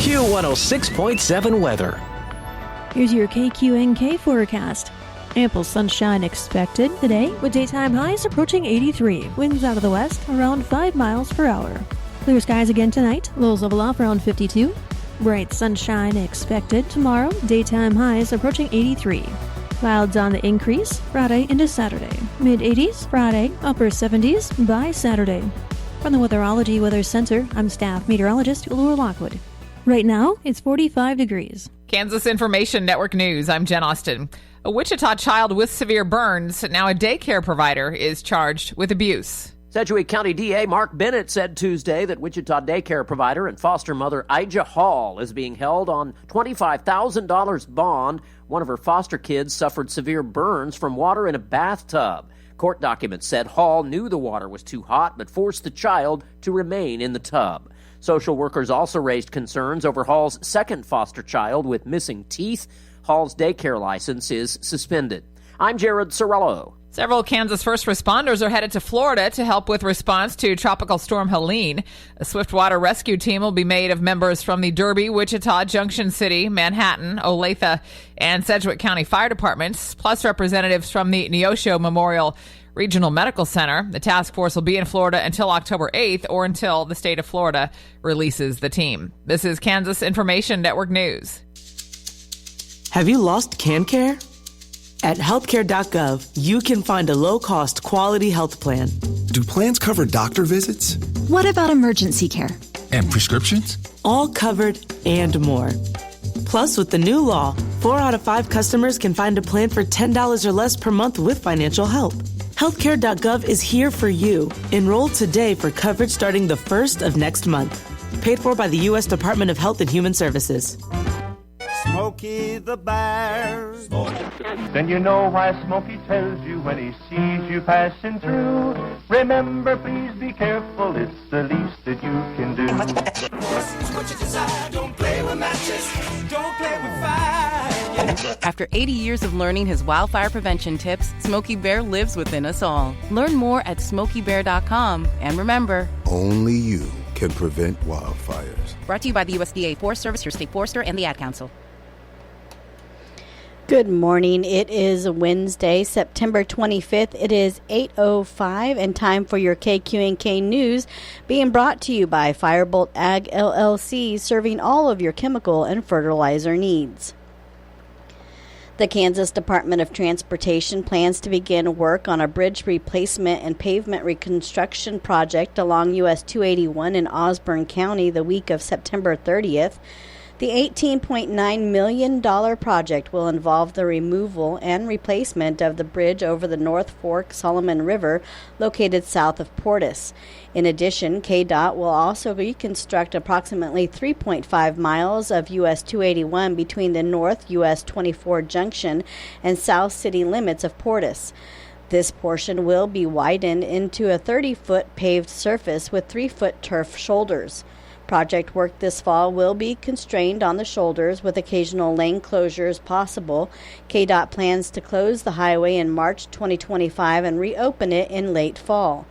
Q106.7 weather. Here's your KQNK forecast. Ample sunshine expected today with daytime highs approaching 83. Winds out of the west around 5 miles per hour. Clear skies again tonight. Lows level off around 52. Bright sunshine expected tomorrow. Daytime highs approaching 83. Clouds on the increase Friday into Saturday. Mid-80s Friday, upper 70s by Saturday. From the Weatherology Weather Center, I'm staff meteorologist Laura Lockwood. Right now, it's 45 degrees. Kansas Information Network News, I'm Jen Austin. A Wichita child with severe burns, now a daycare provider, is charged with abuse. Sedgwick County DA Mark Bennett said Tuesday that Wichita daycare provider and foster mother Ija Hall is being held on $25,000 bond. One of her foster kids suffered severe burns from water in a bathtub. Court documents said Hall knew the water was too hot but forced the child to remain in the tub. Social workers also raised concerns over Hall's second foster child with missing teeth. Hall's daycare license is suspended. I'm Jared Sorello. Several Kansas first responders are headed to Florida to help with response to Tropical Storm Helene. A swiftwater rescue team will be made of members from the Derby, Wichita, Junction City, Manhattan, Olathe, and Sedgwick County Fire Departments, plus representatives from the Neosho Memorial Regional Medical Center. The task force will be in Florida until October 8th or until the state of Florida releases the team. This is Kansas Information Network News. Have you lost CanCare? At healthcare.gov, you can find a low-cost, quality health plan. Do plans cover doctor visits? What about emergency care? And prescriptions? All covered and more. Plus, with the new law, 4 out of 5 customers can find a plan for $10 or less per month with financial help. Healthcare.gov is here for you. Enroll today for coverage starting the 1st of next month. Paid for by the U.S. Department of Health and Human Services. Smokey the Bear. Then you know why Smokey tells you when he sees you passing through. Remember, please be careful, it's the least that you can do. What you desire, don't play with matches, don't play with fire. After 80 years of learning his wildfire prevention tips, Smokey Bear lives within us all. Learn more at SmokeyBear.com. And remember, only you can prevent wildfires. Brought to you by the USDA Forest Service, your state forester, and the Ad Council. Good morning. It is Wednesday, September 25th. It is 8:05 and time for your KQNK News, being brought to you by Firebolt Ag LLC, serving all of your chemical and fertilizer needs. The Kansas Department of Transportation plans to begin work on a bridge replacement and pavement reconstruction project along US 281 in Osborne County the week of September 30th. The $18.9 million project will involve the removal and replacement of the bridge over the North Fork Solomon River located south of Portis. In addition, KDOT will also reconstruct approximately 3.5 miles of US 281 between the North US 24 junction and South City limits of Portis. This portion will be widened into a 30-foot paved surface with 3-foot turf shoulders. Project work this fall will be constrained on the shoulders with occasional lane closures possible. KDOT plans to close the highway in March 2025 and reopen it in late fall.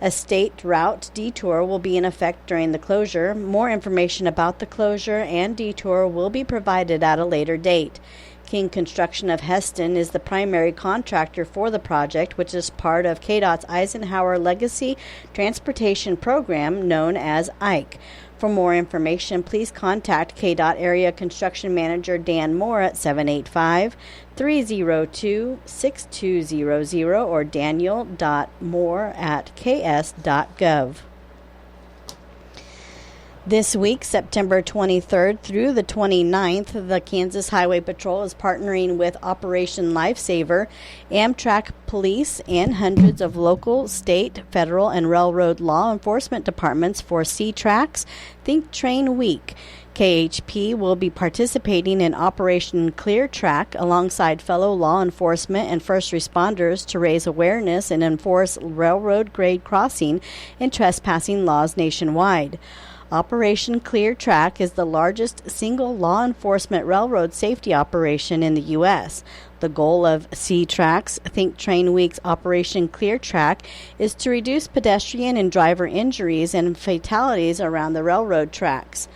A state route detour will be in effect during the closure. More information about the closure and detour will be provided at a later date. King Construction of Heston is the primary contractor for the project, which is part of KDOT's Eisenhower Legacy Transportation Program known as IKE. For more information, please contact KDOT Area Construction Manager Dan Moore at 785-302-6200 or daniel.moore@ks.gov. This week, September 23rd through the 29th, the Kansas Highway Patrol is partnering with Operation Lifesaver, Amtrak Police, and hundreds of local, state, federal, and railroad law enforcement departments for C-Tracks Think Train Week. KHP will be participating in Operation Clear Track alongside fellow law enforcement and first responders to raise awareness and enforce railroad grade crossing and trespassing laws nationwide. Operation Clear Track is the largest single law enforcement railroad safety operation in the U.S. The goal of C-Tracks Think Train Week's Operation Clear Track is to reduce pedestrian and driver injuries and fatalities around the railroad tracks.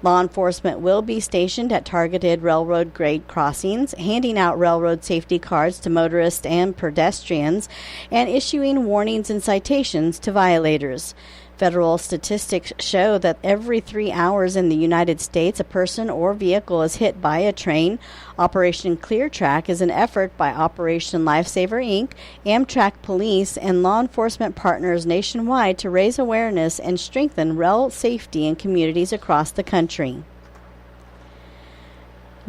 Law enforcement will be stationed at targeted railroad grade crossings, handing out railroad safety cards to motorists and pedestrians, and issuing warnings and citations to violators. Federal statistics show that every 3 hours in the United States, a person or vehicle is hit by a train. Operation Clear Track is an effort by Operation Lifesaver, Inc., Amtrak Police, and law enforcement partners nationwide to raise awareness and strengthen rail safety in communities across the country.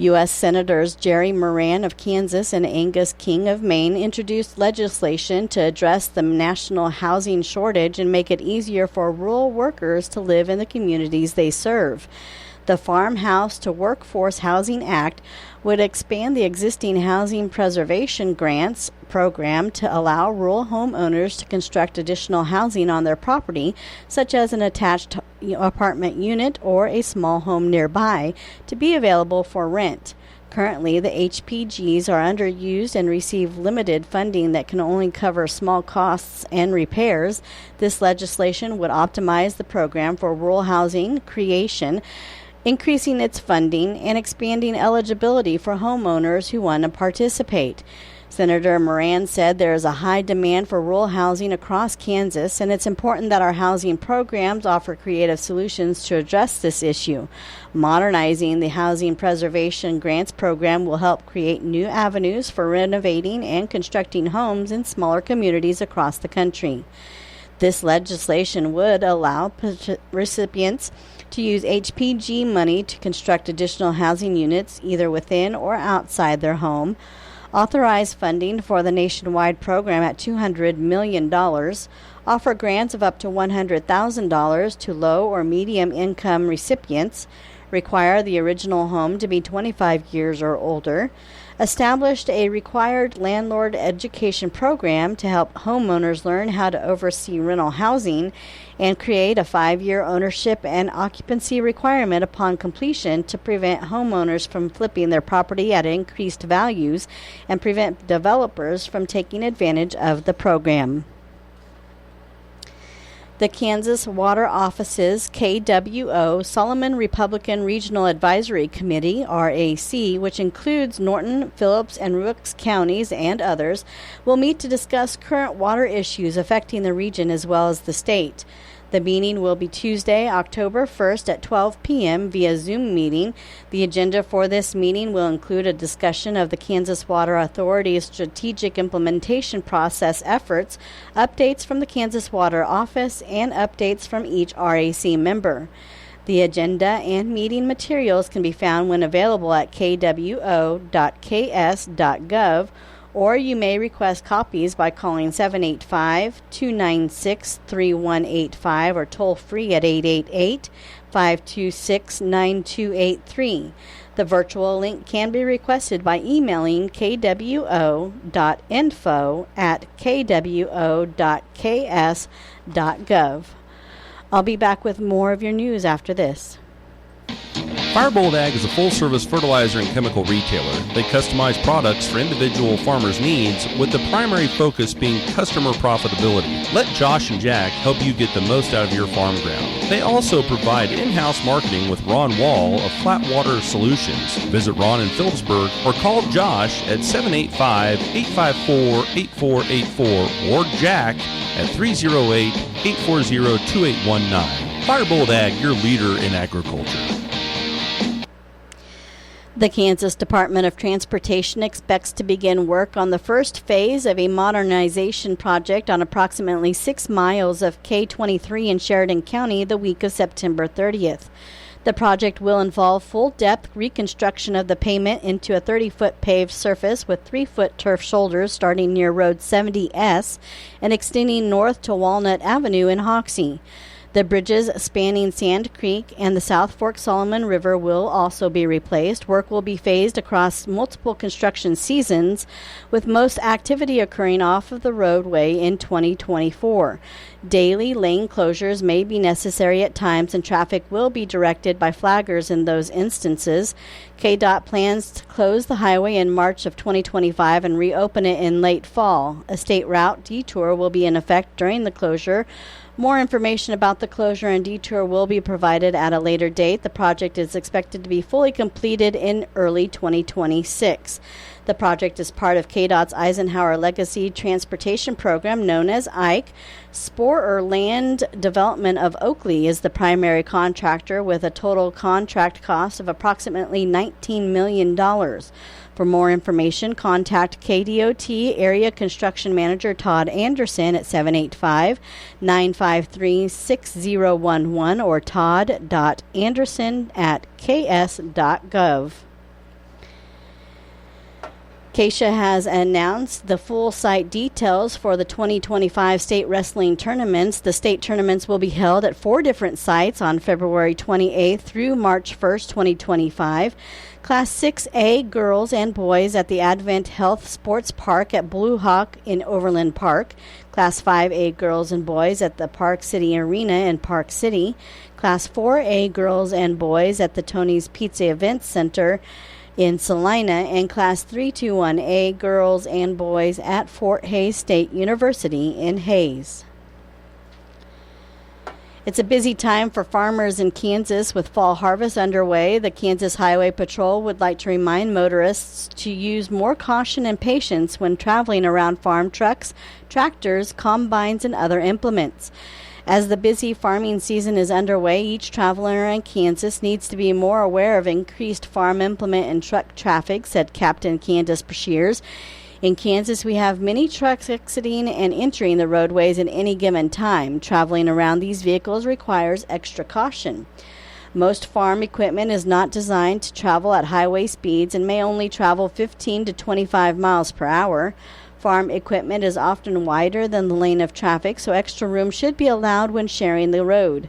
U.S. Senators Jerry Moran of Kansas and Angus King of Maine introduced legislation to address the national housing shortage and make it easier for rural workers to live in the communities they serve. The Farmhouse to Workforce Housing Act would expand the existing housing preservation grants program to allow rural homeowners to construct additional housing on their property, such as an attached apartment unit or a small home nearby, to be available for rent. Currently, the HPGs are underused and receive limited funding that can only cover small costs and repairs. This legislation would optimize the program for rural housing creation, increasing its funding and expanding eligibility for homeowners who want to participate. Senator Moran said there is a high demand for rural housing across Kansas, and it's important that our housing programs offer creative solutions to address this issue. Modernizing the Housing Preservation Grants program will help create new avenues for renovating and constructing homes in smaller communities across the country. This legislation would allow recipients to use HPG money to construct additional housing units either within or outside their home, authorize funding for the nationwide program at $200 million, offer grants of up to $100,000 to low or medium income recipients, require the original home to be 25 years or older, established a required landlord education program to help homeowners learn how to oversee rental housing, and create a 5-year ownership and occupancy requirement upon completion to prevent homeowners from flipping their property at increased values and prevent developers from taking advantage of the program. The Kansas Water Office's KWO Solomon Republican Regional Advisory Committee, RAC, which includes Norton, Phillips, and Rooks counties and others, will meet to discuss current water issues affecting the region as well as the state. The meeting will be Tuesday, October 1st at 12 p.m. via Zoom meeting. The agenda for this meeting will include a discussion of the Kansas Water Authority's strategic implementation process efforts, updates from the Kansas Water Office, and updates from each RAC member. The agenda and meeting materials can be found when available at kwo.ks.gov, or you may request copies by calling 785-296-3185 or toll free at 888-526-9283. The virtual link can be requested by emailing kwo.info@kwo.ks.gov. I'll be back with more of your news after this. Firebolt Ag is a full-service fertilizer and chemical retailer. They customize products for individual farmers' needs, with the primary focus being customer profitability. Let Josh and Jack help you get the most out of your farm ground. They also provide in-house marketing with Ron Wall of Flatwater Solutions. Visit Ron in Phillipsburg or call Josh at 785-854-8484 or Jack at 308-840-2819. Firebolt Ag, your leader in agriculture. The Kansas Department of Transportation expects to begin work on the first phase of a modernization project on approximately 6 miles of K-23 in Sheridan County the week of September 30th. The project will involve full-depth reconstruction of the pavement into a 30-foot paved surface with 3-foot turf shoulders starting near Road 70S and extending north to Walnut Avenue in Hoxie. The bridges spanning Sand Creek and the South Fork Solomon River will also be replaced. Work will be phased across multiple construction seasons, with most activity occurring off of the roadway in 2024. Daily lane closures may be necessary at times, and traffic will be directed by flaggers in those instances. KDOT plans to close the highway in March of 2025 and reopen it in late fall. A state route detour will be in effect during the closure, More information about the closure and detour will be provided at a later date. The project is expected to be fully completed in early 2026. The project is part of KDOT's Eisenhower Legacy Transportation Program, known as IKE. Sporer Land Development of Oakley is the primary contractor with a total contract cost of approximately $19 million. For more information, contact KDOT Area Construction Manager Todd Anderson at 785-953-6011 or todd.anderson@ks.gov. Keisha has announced the full site details for the 2025 state wrestling tournaments. The state tournaments will be held at 4 different sites on February 28th through March 1st, 2025. Class 6A girls and boys at the Advent Health Sports Park at Blue Hawk in Overland Park. Class 5A girls and boys at the Park City Arena in Park City. Class 4A girls and boys at the Tony's Pizza Event Center in Salina, and Class 321A girls and boys at Fort Hays State University in Hays. It's a busy time for farmers in Kansas with fall harvest underway. The Kansas Highway Patrol would like to remind motorists to use more caution and patience when traveling around farm trucks, tractors, combines, and other implements. As the busy farming season is underway, each traveler in Kansas needs to be more aware of increased farm implement and truck traffic, said Captain Candace Brashears. In Kansas, we have many trucks exiting and entering the roadways at any given time. Traveling around these vehicles requires extra caution. Most farm equipment is not designed to travel at highway speeds and may only travel 15 to 25 miles per hour. Farm equipment is often wider than the lane of traffic, so extra room should be allowed when sharing the road.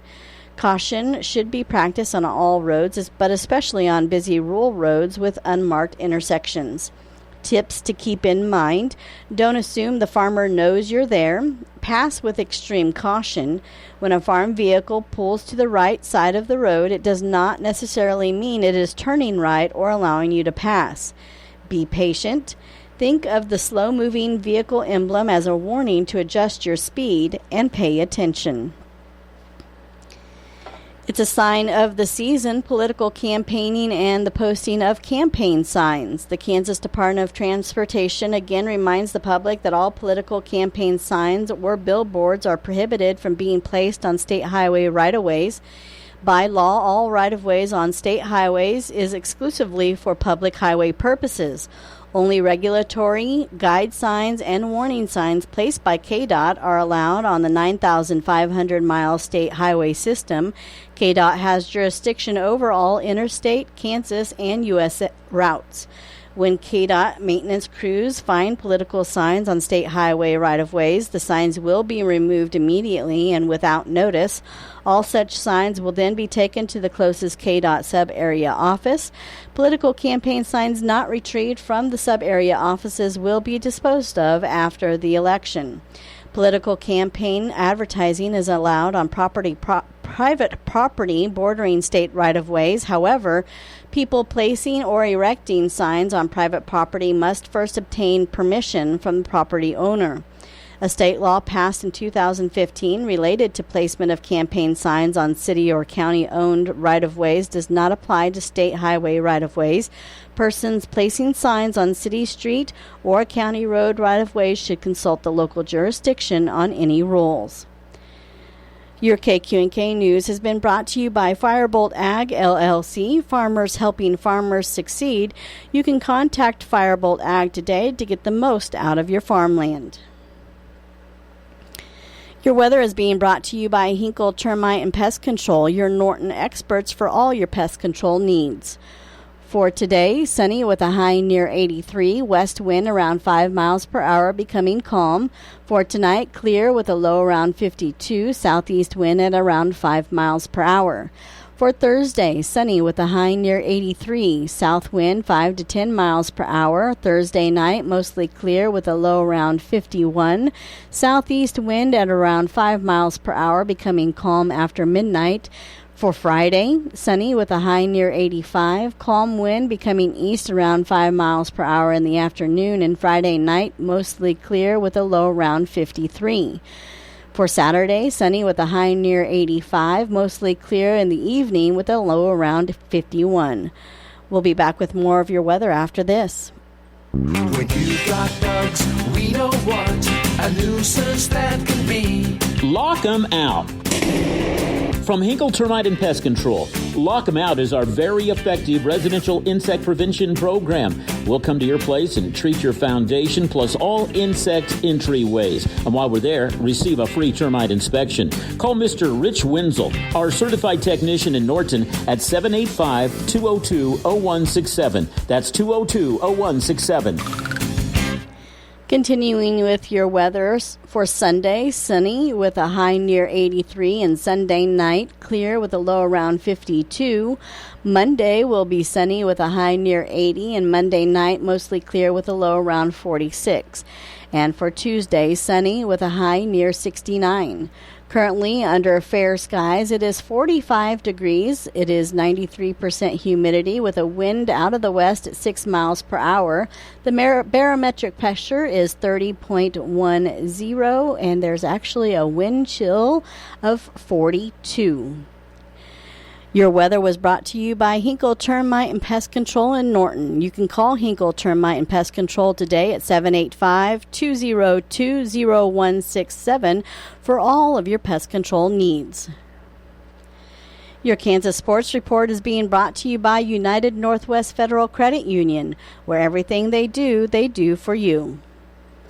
Caution should be practiced on all roads, but especially on busy rural roads with unmarked intersections. Tips to keep in mind: don't assume the farmer knows you're there. Pass with extreme caution. When a farm vehicle pulls to the right side of the road, it does not necessarily mean it is turning right or allowing you to pass. Be patient. Think of the slow-moving vehicle emblem as a warning to adjust your speed and pay attention. It's a sign of the season, political campaigning, and the posting of campaign signs. The Kansas Department of Transportation again reminds the public that all political campaign signs or billboards are prohibited from being placed on state highway right-of-ways. By law, all right-of-ways on state highways is exclusively for public highway purposes. Only regulatory, guide signs, and warning signs placed by KDOT are allowed on the 9,500-mile state highway system. KDOT has jurisdiction over all interstate, Kansas, and U.S. routes. When KDOT maintenance crews find political signs on state highway right-of-ways, the signs will be removed immediately and without notice. All such signs will then be taken to the closest KDOT sub-area office. Political campaign signs not retrieved from the sub-area offices will be disposed of after the election. Political campaign advertising is allowed on private property bordering state right-of-ways. However, people placing or erecting signs on private property must first obtain permission from the property owner. A state law passed in 2015 related to placement of campaign signs on city or county-owned right-of-ways does not apply to state highway right-of-ways. Persons placing signs on city street or county road right-of-ways should consult the local jurisdiction on any rules. Your KQNK News has been brought to you by Firebolt Ag LLC, farmers helping farmers succeed. You can contact Firebolt Ag today to get the most out of your farmland. Your weather is being brought to you by Hinkle Termite and Pest Control, your Norton experts for all your pest control needs. For today, sunny with a high near 83, west wind around 5 miles per hour, becoming calm. For tonight, clear with a low around 52, southeast wind at around 5 miles per hour. For Thursday, sunny with a high near 83, south wind 5 to 10 miles per hour. Thursday night, mostly clear with a low around 51, southeast wind at around 5 miles per hour, becoming calm after midnight. For Friday, sunny with a high near 85, calm wind becoming east around 5 miles per hour in the afternoon, and Friday night, mostly clear with a low around 53. For Saturday, sunny with a high near 85, mostly clear in the evening with a low around 51. We'll be back with more of your weather after this. When you got bugs, we know what a nuisance that can be. Lock 'em out. From Hinkle Termite and Pest Control, Lock 'em Out is our very effective residential insect prevention program. We'll come to your place and treat your foundation plus all insect entryways. And while we're there, receive a free termite inspection. Call Mr. Rich Wenzel, our certified technician in Norton, at 785-202-0167. That's 202-0167. Continuing with your weather for Sunday, sunny with a high near 83, and Sunday night clear with a low around 52. Monday will be sunny with a high near 80, and Monday night mostly clear with a low around 46. And for Tuesday, sunny with a high near 69. Currently under fair skies, it is 45 degrees. It is 93% humidity with a wind out of the west at 6 miles per hour. The barometric pressure is 30.10, and there's actually a wind chill of 42. Your weather was brought to you by Hinkle Termite and Pest Control in Norton. You can call Hinkle Termite and Pest Control today at 785-202-0167 for all of your pest control needs. Your Kansas Sports Report is being brought to you by United Northwest Federal Credit Union, where everything they do for you.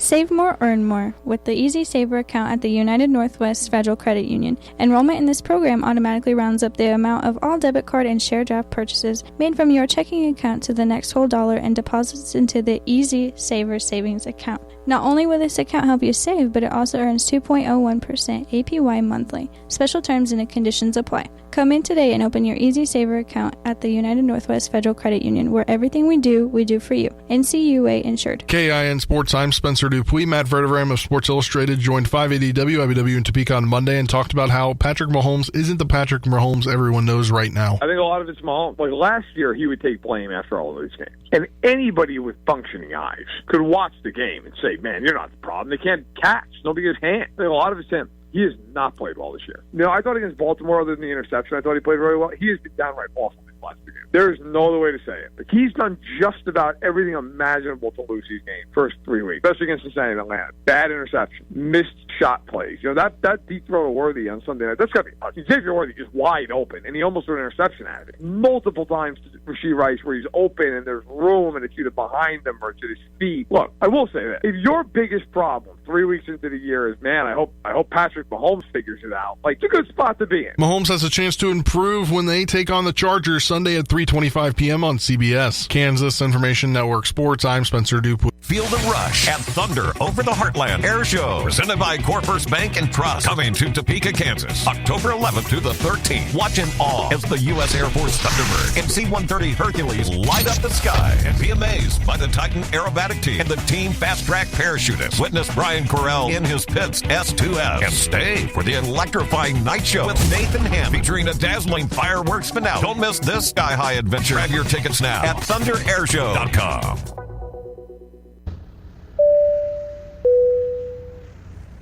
Save more, earn more with the Easy Saver account at the United Northwest Federal Credit Union. Enrollment in this program automatically rounds up the amount of all debit card and share draft purchases made from your checking account to the next whole dollar and deposits into the Easy Saver savings account. Not only will this account help you save, but it also earns 2.01% APY monthly. Special terms and conditions apply. Come in today and open your Easy Saver account at the United Northwest Federal Credit Union, where everything we do for you. NCUA insured. KIN Sports, I'm Spencer Dupuis. Matt Verderam of Sports Illustrated joined 580 WIBW in Topeka on Monday and talked about how Patrick Mahomes isn't the Patrick Mahomes everyone knows right now. I think a lot of it's Mahomes. Like last year, he would take blame after all of these games. And anybody with functioning eyes could watch the game and say, man, you're not the problem. They can't catch. Nobody gets hand. I think a lot of it's him. He has not played well this year. You know, I thought against Baltimore, other than the interception, I thought he played very well. He has been downright awful these last 2 games. There is no other way to say it. Like, he's done just about everything imaginable to lose these games first 3 weeks, especially against Cincinnati and Atlanta. Bad interception, missed shot plays. You know, that deep throw to Worthy on Sunday night, that's got to be Xavier Worthy is wide open, and he almost threw an interception out of it. Multiple times to Rashee Rice where he's open and there's room and it's either behind him or to his feet. Look, I will say that if your biggest problem 3 weeks into the year is, man, I hope Patrick Mahomes figures it out, like, it's a good spot to be in. Mahomes has a chance to improve when they take on the Chargers Sunday at 3:25 p.m. on CBS. Kansas Information Network Sports, I'm Spencer Dupuis. Feel the rush at Thunder Over the Heartland Air Show, presented by Corpus Bank and Trust, coming to Topeka, Kansas, October 11th to the 13th. Watch in awe as the U.S. Air Force Thunderbird and C-130 Hercules light up the sky, and be amazed by the Titan aerobatic team and the team fast-track parachutists. Witness Brian Correll in his Pitts S2S, and stay for the electrifying night show with Nathan Ham, featuring a dazzling fireworks finale. Don't miss this sky-high adventure. Grab your tickets now at thunderairshow.com.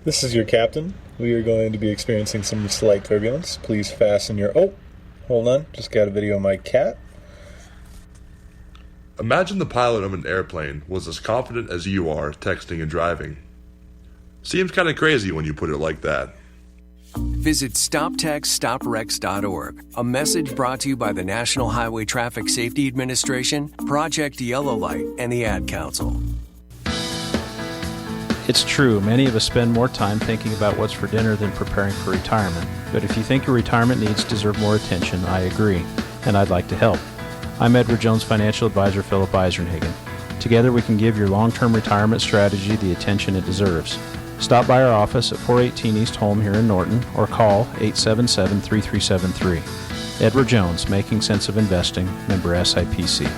This is your captain. We are going to be experiencing some slight turbulence. Please fasten your... Oh, hold on. Just got a video of my cat. Imagine the pilot of an airplane was as confident as you are texting and driving. Seems kind of crazy when you put it like that. Visit StopTextStopWrecks.org. A message brought to you by the National Highway Traffic Safety Administration, Project Yellow Light, and the Ad Council. It's true, many of us spend more time thinking about what's for dinner than preparing for retirement. But if you think your retirement needs deserve more attention, I agree, and I'd like to help. I'm Edward Jones Financial Advisor Philip Eisenhagen. Together we can give your long-term retirement strategy the attention it deserves. Stop by our office at 418 East Holm here in Norton or call 877-3373. Edward Jones, Making Sense of Investing, member SIPC.